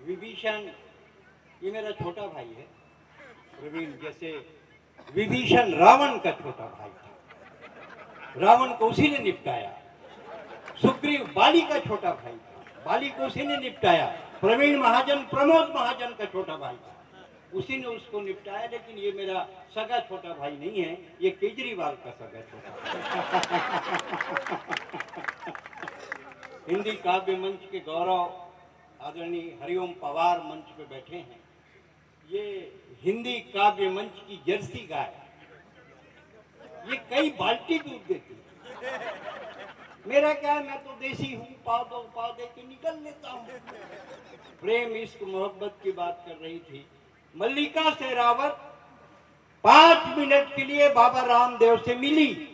विभीषण ये मेरा छोटा भाई है। प्रवीण जैसे विभीषण रावण का छोटा भाई था, रावण को उसी ने निपटाया। सुग्रीव बाली का छोटा भाई था, बाली को उसी ने निपटाया। प्रवीण महाजन प्रमोद महाजन का छोटा भाई था, उसी ने उसको निपटाया। लेकिन ये मेरा सगा छोटा भाई नहीं है, ये केजरीवाल का सगा छोटा हिंदी काव्य मंच के गौरव आदरणीय हरिओम पवार मंच पे बैठे हैं। ये हिंदी काव्य मंच की जर्सी गाय, ये कई बाल्टी दूध देती है। मेरा क्या है, मैं तो देसी हूँ, पाव दे के निकल लेता हूँ। प्रेम इश्क मोहब्बत की बात कर रही थी। मल्लिका शेरावत 5 मिनट के लिए बाबा रामदेव से मिली।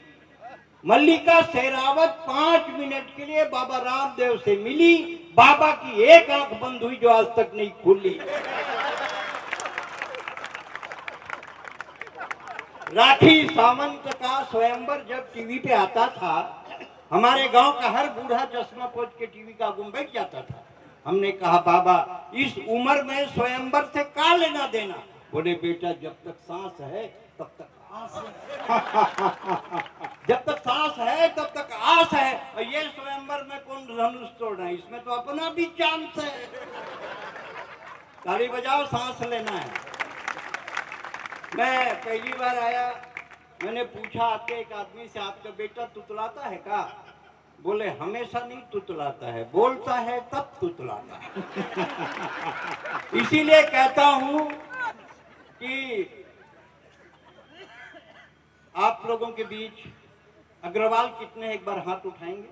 मल्लिका शेरावत 5 मिनट के लिए बाबा रामदेव से मिली। बाबा की एक आंख बंद हुई जो आज तक नहीं खुली। राखी सावंत का स्वयंवर जब टीवी पे आता था, हमारे गांव का हर बूढ़ा चश्मा पोंछ के टीवी का आगू बैठ जाता था। हमने कहा बाबा इस उम्र में स्वयंवर से का लेना देना। बोले बेटा जब तक सांस है तब तक आस है जब तक सांस है तब तक आस है। और ये स्वयंवर में कौन धनुष तोड़ना है, इसमें तो अपना भी चांस है। ताली बजाओ, सांस लेना है। मैं पहली बार आया, मैंने पूछा आके एक आदमी से, आपका बेटा तुतलाता है का? बोले हमेशा नहीं तुतलाता है, बोलता है तब तुतलाता है। इसीलिए कहता हूं कि आप लोगों के बीच अग्रवाल कितने हैं, एक बार हाथ उठाएंगे?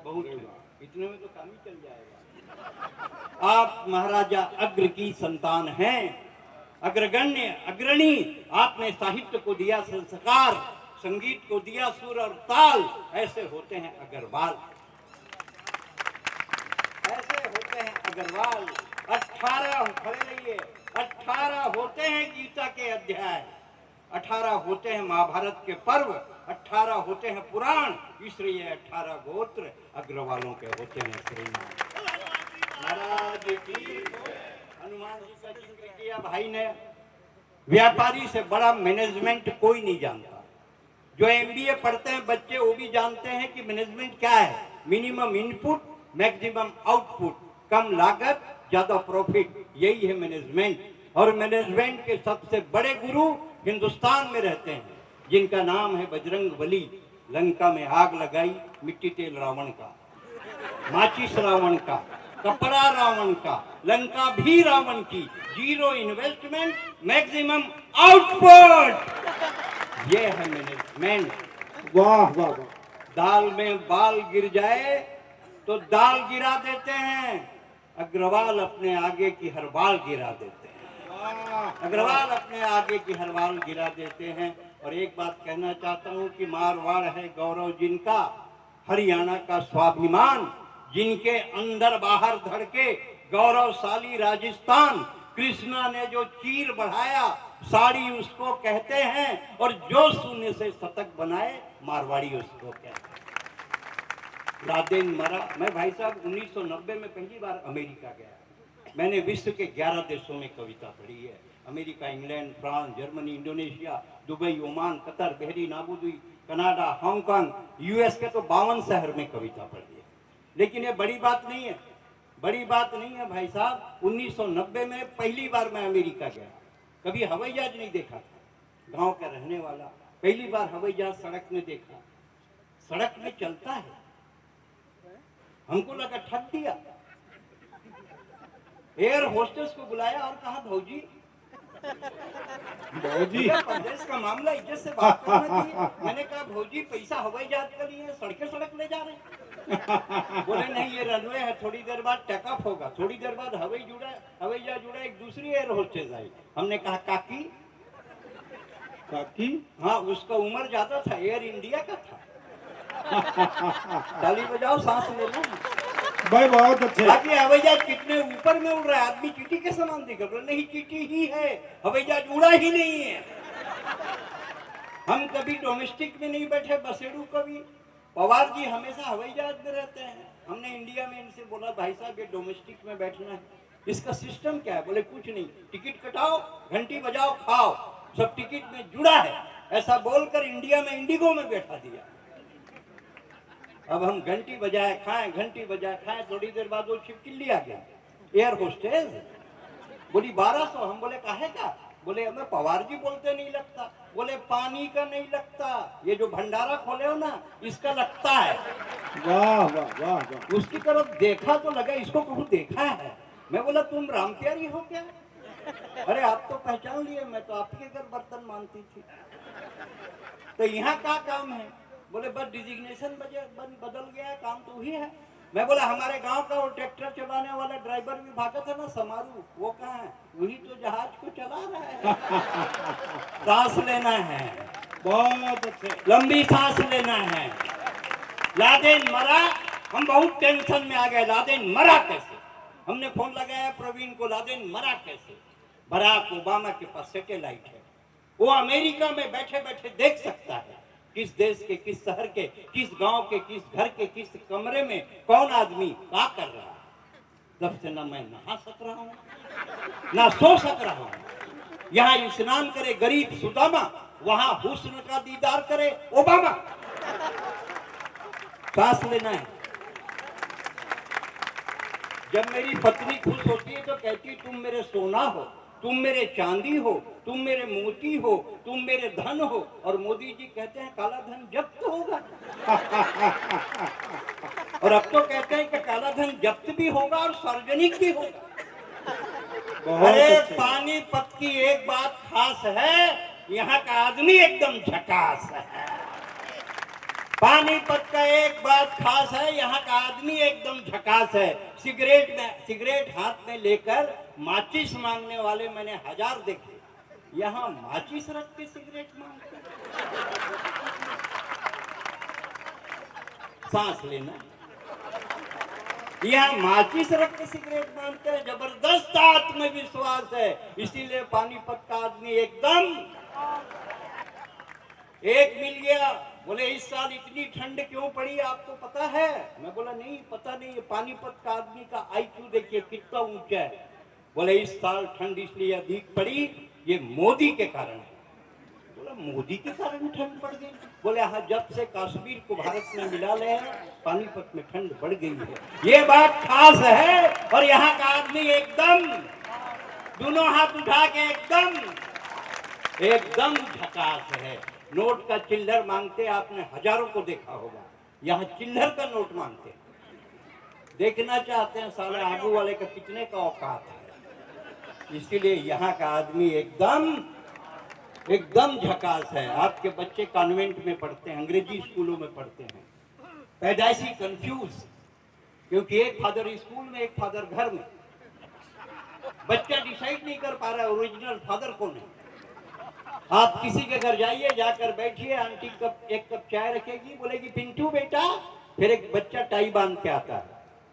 बहुत हुआ, इतने में तो काम ही चल जाएगा। आप महाराजा अग्र की संतान हैं, अग्रगण्य अग्रणी। आपने साहित्य को दिया संस्कार, संगीत को दिया सुर और ताल। ऐसे होते हैं अग्रवाल, ऐसे होते हैं अग्रवाल। 18 खड़े रहिए, 18 होते हैं गीता के अध्याय, 18 होते हैं महाभारत के पर्व, 18 होते हैं पुराण। इसलिए 18 गोत्र अग्रवालों के होते हैं। श्रीमान महाराज की हनुमान जी का जिक्र किया भाई ने। व्यापारी से बड़ा मैनेजमेंट कोई नहीं जानता। जो एमबीए पढ़ते हैं बच्चे वो भी जानते हैं कि मैनेजमेंट क्या है। मिनिमम इनपुट मैक्सिमम आउटपुट, कम लागत ज्यादा प्रॉफिट, यही है मैनेजमेंट। और मैनेजमेंट के सबसे बड़े गुरु हिंदुस्तान में रहते हैं, जिनका नाम है बजरंग बली। लंका में आग लगाई, मिट्टी तेल रावण का, माचिस रावण का, कपड़ा रावण का, लंका भी रावण की। 0 इन्वेस्टमेंट मैक्सिमम आउटपुट, ये है मैनेजमेंट। वाह वाह वाह। दाल में बाल गिर जाए तो दाल गिरा देते हैं, अग्रवाल अपने आगे की हर बाल गिरा देते हैं। अग्रवाल अपने आगे की हर बाल गिरा देते हैं। और एक बात कहना चाहता हूं कि मारवाड़ है गौरव जिनका, हरियाणा का स्वाभिमान, जिनके अंदर बाहर धड़के गौरवशाली राजस्थान। कृष्णा ने जो चीर बढ़ाया, साड़ी उसको कहते हैं। और जो शून्य से शतक बनाए, मारवाड़ी उसको कहते हैं। लादेन मरा। मैं भाई साहब 1990 में पहली बार अमेरिका गया। मैंने विश्व के 11 देशों में कविता पढ़ी है। America, England, France, Germany, Indonesia, Dubai, Oman, Qatar, Bahrain, Abu Dhabi, Canada, Hong Kong, US के तो 52 शहर में कविता पढ़ी है। लेकिन ये बड़ी बात नहीं है, बड़ी बात नहीं है भाई साहब। 1990 में पहली बार मैं अमेरिका गया। कभी हवाई जहाज नहीं देखा था, गांव का रहने वाला। पहली बार हवाई जहाज सड़क में देखा। सड़क में चलता है, हमको लगा ठग दिया। एयर होस्टेस को बुलाया और कहा भौजी प्रदेश का मामला, इज्जत से बात करना चाहिए। मैंने कहा भौजी पैसा हवाई जहाज का लिए, सड़के सड़क ले जा रहे हैं। बोले नहीं ये रनवे है, थोड़ी देर बाद टेक ऑफ होगा। थोड़ी देर बाद हवाई जहाज जुड़ा, एक दूसरी एयर होस्टेस आई। हमने कहा काकी काकी, हाँ उसका उम्र ज्यादा था, एयर इंडिया का था। ताली बजाओ, सांस ले लो। भाई बहुत अच्छे। बाकी हवाई जहाज कितने ऊपर में उड़ रहा है, आदमी चींटी के समान दिख रहा है। नहीं चींटी ही है, हवाई जहाज उड़ा ही नहीं है। हम कभी डोमेस्टिक में नहीं बैठे, बसेड़ू कभी। पवार जी हमेशा हवाई जहाज में रहते हैं। हमने इंडिया में इनसे बोला भाई साहब ये डोमेस्टिक में बैठना है, इसका सिस्टम क्या है? बोले कुछ नहीं, टिकट कटाओ, घंटी बजाओ, खाओ, सब टिकट में जुड़ा है। ऐसा बोलकर इंडिया में इंडिगो में बैठा दिया। अब हम घंटी बजाए खाएं, घंटी बजाए खाएं, थोड़ी देर बाद वो छिपकिली आ गया, एयर होस्टेस बोली 1200। हम बोले काहे का? बोले हमें पवार जी बोलते नहीं लगता। बोले पानी का नहीं लगता, ये जो भंडारा खोले हो ना इसका लगता है। वाह वाह वाह वाह। उसकी तरफ देखा तो लगा इसको कहूँ देखा है। मैं बोला तुम राम प्यारी हो क्या? अरे आप तो पहचान लिए, मैं तो आपके घर बर्तन मानती थी। तो यहाँ क्या काम है? बोले बस डिजिग्नेशन बदल गया, काम तो वही है। मैं बोला हमारे गांव का वो ट्रैक्टर चलाने वाला ड्राइवर भी भागा था ना समारू, वो कहाँ है? वही तो जहाज को चला रहा है। सांस लेना है, बहुत अच्छे। लंबी सांस लेना है। लादेन मरा, हम बहुत टेंशन में आ गए, लादेन मरा कैसे? हमने फोन लगाया प्रवीण को, लादेन मरा कैसे? बराक ओबामा के पास सैटेलाइट है, वो अमेरिका में बैठे बैठे देख सकता है किस देश के, किस शहर के, किस गांव के, किस घर के, किस कमरे में कौन आदमी क्या कर रहा है। तब से ना मैं नहा सक रहा हूं, ना सो सक रहा हूं। यहाँ स्नान करे गरीब सुदामा, वहां हुस्न का दीदार करे ओबामा। सांस लेना है। जब मेरी पत्नी खुश होती है तो कहती तुम मेरे सोना हो, तुम मेरे चांदी हो, तुम मेरे मोती हो, तुम मेरे धन हो। और मोदी जी कहते हैं काला धन जब्त होगा। और अब तो कहते हैं कि काला धन जब्त भी होगा और सार्वजनिक भी होगा। अरे पानीपत की एक बात खास है, यहाँ का आदमी एकदम झकास है। पानीपत का एक बात खास है, यहाँ का आदमी एकदम झकास है। सिगरेट हाथ में लेकर माचिस मांगने वाले मैंने 1000 देखे, यहाँ माचिस रख के सिगरेट मांगते। सांस लेना, यहाँ माचिस रख के सिगरेट मांगते हैं। जबरदस्त आत्मविश्वास है, इसीलिए पानीपत का आदमी एकदम। एक मिल गया, बोले इस साल इतनी ठंड क्यों पड़ी आपको पता है? मैं बोला नहीं पता नहीं। पानीपत का आदमी का IQ देखिए कितना ऊंचा है। बोले इस साल ठंड इसलिए अधिक पड़ी, ये मोदी के कारण है। बोला मोदी के कारण ठंड बढ़ गई? बोले हाँ, जब से कश्मीर को भारत में मिला ले पानीपत में ठंड बढ़ गई है। ये बात खास है। और यहाँ का आदमी एकदम दोनों हाथ उठा के एकदम झकास है। नोट का चिल्लर मांगते, आपने हजारों को देखा होगा, यहाँ चिल्लर का नोट मांगते। देखना चाहते हैं साले आगू वाले का कितने का औकात है। इसीलिए यहाँ का आदमी एकदम झकास है। आपके बच्चे कॉन्वेंट में पढ़ते हैं, अंग्रेजी स्कूलों में पढ़ते हैं, पैदाइशी कंफ्यूज, क्योंकि एक फादर स्कूल में एक फादर घर में। बच्चा डिसाइड नहीं कर पा रहा है ओरिजिनल फादर कौन है। आप किसी के घर जाइए, जाकर बैठिए, आंटी एक कप चाय रखेगी, बोलेगी पिंटू बेटा, फिर एक बच्चा टाई बांध के आता है,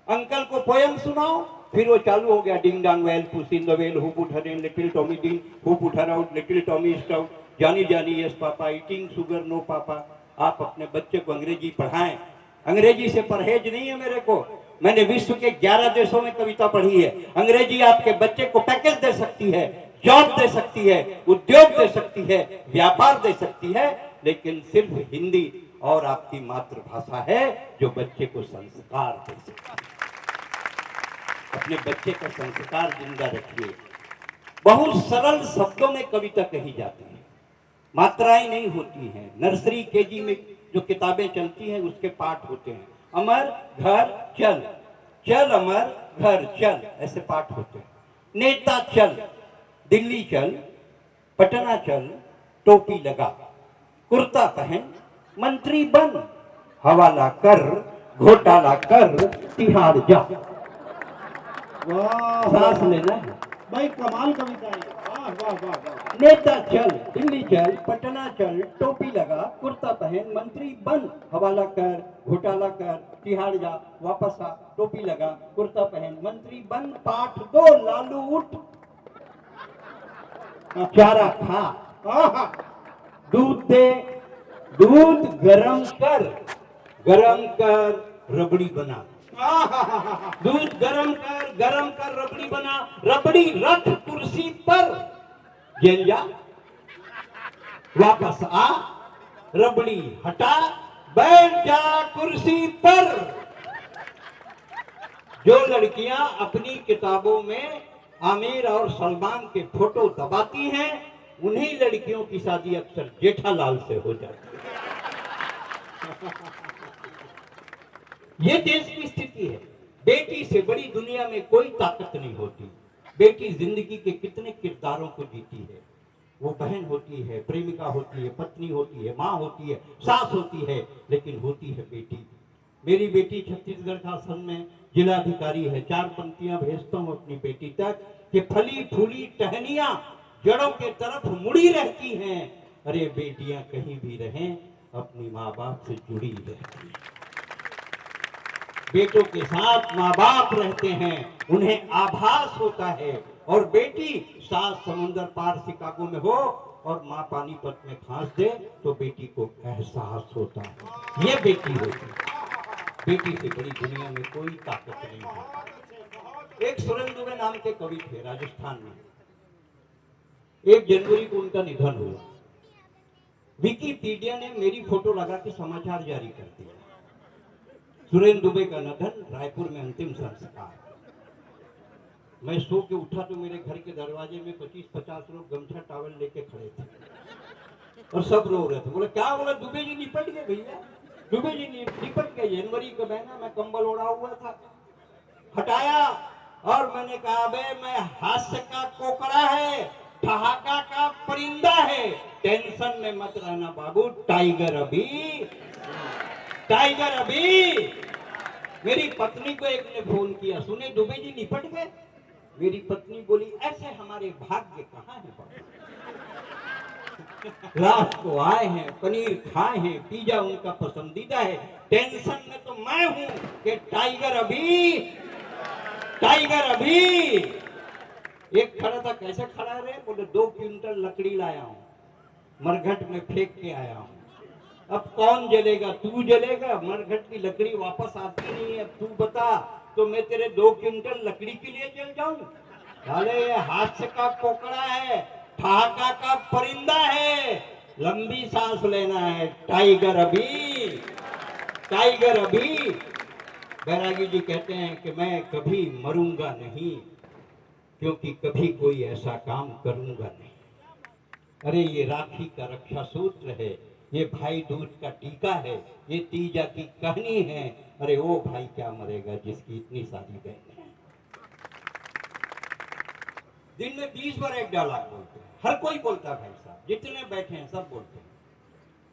अंकल को पोयम सुनाओ, फिर वो चालू हो गया डिंग डांग वेल पुस in the well who put her in little Tommy ding who put her out little Tommy stout जानी जानी yes papa eating sugar no पापा। आप अपने बच्चे को अंग्रेजी पढ़ाएं। अंग्रेजी से परहेज नहीं है मेरे को। मैंने विश्व के 11 देशों में कविता पढ़ी है। अंग्रेजी आपके बच्चे को पैकेज दे सकती है, जॉब दे सकती है, उद्योग दे सकती है, व्यापार दे सकती है, लेकिन सिर्फ हिंदी और आपकी मातृभाषा है जो बच्चे को संस्कार दे सकती है। अपने बच्चे का संस्कार जिंदा रखिए। बहुत सरल शब्दों में कविता कही जाती है, मात्राएं नहीं होती हैं। नर्सरी केजी में जो किताबें चलती हैं उसके पाठ होते हैं। अमर घर चल, चल अमर घर चल, ऐसे पाठ होते हैं। नेता चल, दिल्ली चल, पटना चल, टोपी लगा, कुर्ता पहन, मंत्री बन, हवाला कर, घोटाला कर, तिहाड़ जा। वाह सांस लेना है भाई, कमाल कविता है। वाह वाह वाह वाह। नेता चल, दिल्ली चल, पटना चल, टोपी लगा, कुर्ता पहन, मंत्री बन, हवाला कर, घोटाला कर, तिहाड़ जा, वापस आ, टोपी लगा, कुर्ता पहन, मंत्री बन, पाठ दो, लालू उठ, चारा खा, दूध दे, दूध गरम कर, रबड़ी बना। दूध गरम कर रबड़ी बना, रबड़ी रख कुर्सी पर, जेल जा, वापस आ, रबड़ी हटा, बैठ जा कुर्सी पर। जो लड़कियां अपनी किताबों में आमिर और सलमान के फोटो दबाती हैं, उन्हीं लड़कियों की शादी अक्सर जेठालाल से हो जाती है। ये देश की स्थिति है। बेटी से बड़ी दुनिया में कोई ताकत नहीं होती। बेटी जिंदगी के कितने किरदारों को जीती है। वो बहन होती है, प्रेमिका होती है, पत्नी होती है, माँ होती है, सास होती है, लेकिन होती है बेटी। मेरी बेटी छत्तीसगढ़ शासन में जिलाधिकारी है। 4 पंक्तियां भेजता हूँ अपनी बेटी तक कि फली फूली टहनियां जड़ों के तरफ मुड़ी रहती हैं। अरे बेटियां कहीं भी रहें, अपनी माँ बाप से जुड़ी रहती हैं। बेटों के साथ माँ बाप रहते हैं, उन्हें आभास होता है। और बेटी सात समुंदर पार शिकागो में हो और माँ पानीपत में फांस दे तो बेटी को एहसास होता है। ये बेटी होती है। बेटी से बड़ी दुनिया में कोई ताकत नहीं है। एक सुरेंद्र दुबे नाम के कवि थे राजस्थान में। 1 जनवरी को उनका निधन हुआ। विकिपीडिया ने मेरी फोटो लगा के समाचार जारी कर दिया, सुरेंद्र दुबे का निधन, रायपुर में अंतिम संस्कार। मैं सो के उठा तो मेरे घर के दरवाजे में 25-50 लोग गमछा टॉवल लेके खड़े थे और सब रो रहे थे। बोले क्या? बोला दुबे जी निपट गए भैया, दुबे जी निपट गए। जनवरी का महीना, मैं कंबल ओढ़ा हुआ था, हटाया और मैंने कहा बे मैं हास्य का कोकड़ा है, ठहाका का परिंदा है, टेंशन में मत रहना बाबू, टाइगर अभी, टाइगर अभी। मेरी पत्नी को एक ने फोन किया, सुने दुबे जी निपट गए। मेरी पत्नी बोली ऐसे हमारे भाग्य कहाँ है बाबू, रात को आए हैं, पनीर खाए हैं, पिज्जा उनका पसंदीदा है, टेंशन में तो मैं हूं कि टाइगर अभी, टाइगर अभी। एक खड़ा था, कैसे खड़ा रहे? बोले 2 क्विंटल लकड़ी लाया हूं, मरघट में फेंक के आया हूं। अब कौन जलेगा? तू जलेगा, मरघट की लकड़ी वापस आती नहीं है, अब तू बता तो मैं तेरे 2 क्विंटल लकड़ी के लिए जल जाऊं? अरे ये हास्य का कोकड़ा है, ठहाका का परिंदा है, लंबी सांस लेना है, टाइगर अभी, टाइगर अभी। बैरागी जी कहते हैं कि मैं कभी मरूंगा नहीं, क्योंकि कभी कोई ऐसा काम करूंगा नहीं। अरे ये राखी का रक्षा सूत्र है, ये भाई दूज का टीका है, ये तीजा की कहानी है। अरे वो भाई क्या मरेगा जिसकी इतनी सारी बहनें हैं। दिन में 20 बार एक डायलॉग बोलते हैं, हर कोई बोलता है भाई साहब, जितने बैठे हैं सब बोलते हैं।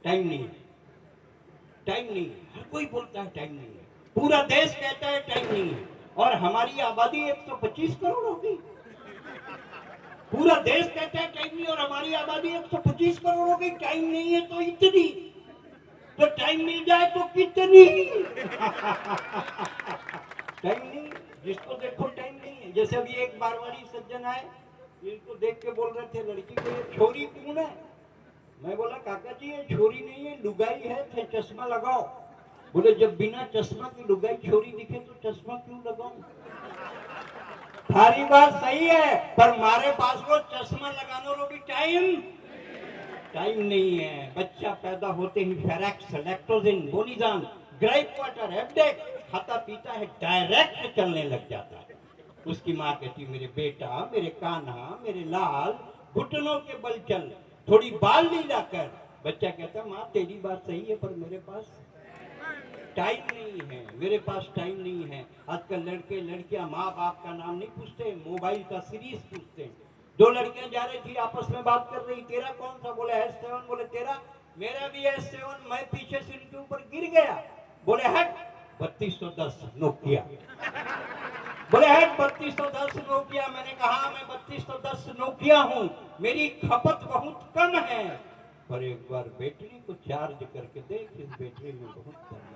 टाइम नहीं है, टाइम नहीं है, हर कोई बोलता है टाइम नहीं है, पूरा देश कहता है टाइम नहीं है। और हमारी आबादी 125 करोड़ होगी, पूरा देश कहता है टाइम नहीं, और हमारी आबादी 125 करोड़ हो गई। टाइम नहीं है तो इतनी, तो टाइम मिल जाए तो कितनी। टाइम नहीं, जिसको देखो टाइम नहीं है। जैसे अभी एक बारवाड़ी सज्जन आए, इनको देख के बोल रहे थे लड़की को, ये छोरी कौन है? मैं बोला काका जी ये छोरी नहीं है, लुगाई है, थे चश्मा लगाओ। बोले जब बिना चश्मा की लुगाई छोरी दिखे तो चश्मा क्यों लगाऊं? सारी बात सही है, पर हमारे पास वो चश्मा लगाने को भी टाइम नहीं है। बच्चा पैदा होते ही फेरेक्स, लैक्टोजिन, बोनीजान, ग्राइप वाटर, हेपडेक खाता पीता है, डायरेक्ट चलने लग जाता है। उसकी माँ कहती मेरे बेटा, मेरे कान्हा, मेरे लाल, घुटनों के बल चल, थोड़ी बाल लीला कर। बच्चा कहता माँ तेरी बात सही है, पर मेरे पास टाइम नहीं है, मेरे पास टाइम नहीं है। आजकल लड़के लड़कियां माँ बाप का नाम नहीं पूछते, मोबाइल का सीरीज पूछते हैं। 2 लड़कियां जा रही थी, आपस में बात कर रही, तेरा कौन सा? बोले S7। बोले तेरा? मेरा भी S7। मैं पीछे से इनके ऊपर गिर गया। बोले हट, 3210 नोकिया। बोले हट, 3210 नोकिया। मैंने कहा मैं 3210 नोकिया हूँ, मेरी खपत बहुत कम है, पर एक बार बैटरी को चार्ज करके देख, इस बैटरी में बहुत कम है।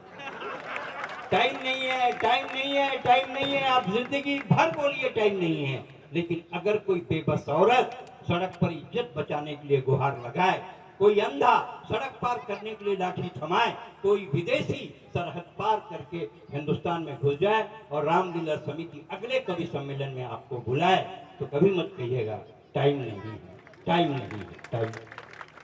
टाइम नहीं है, टाइम नहीं है, टाइम नहीं है। आप जिंदगी भर बोलिए टाइम नहीं है, लेकिन अगर कोई बेबस औरत सड़क पर इज्जत बचाने के लिए गुहार लगाए कोई अंधा सड़क पार करने के लिए लाठी थमाए, कोई विदेशी सरहद पार करके हिंदुस्तान में घुस जाए और रामलीला समिति अगले कवि सम्मेलन में आपको बुलाए, तो कभी मत कहिएगा टाइम नहीं है, टाइम नहीं है, टाइम।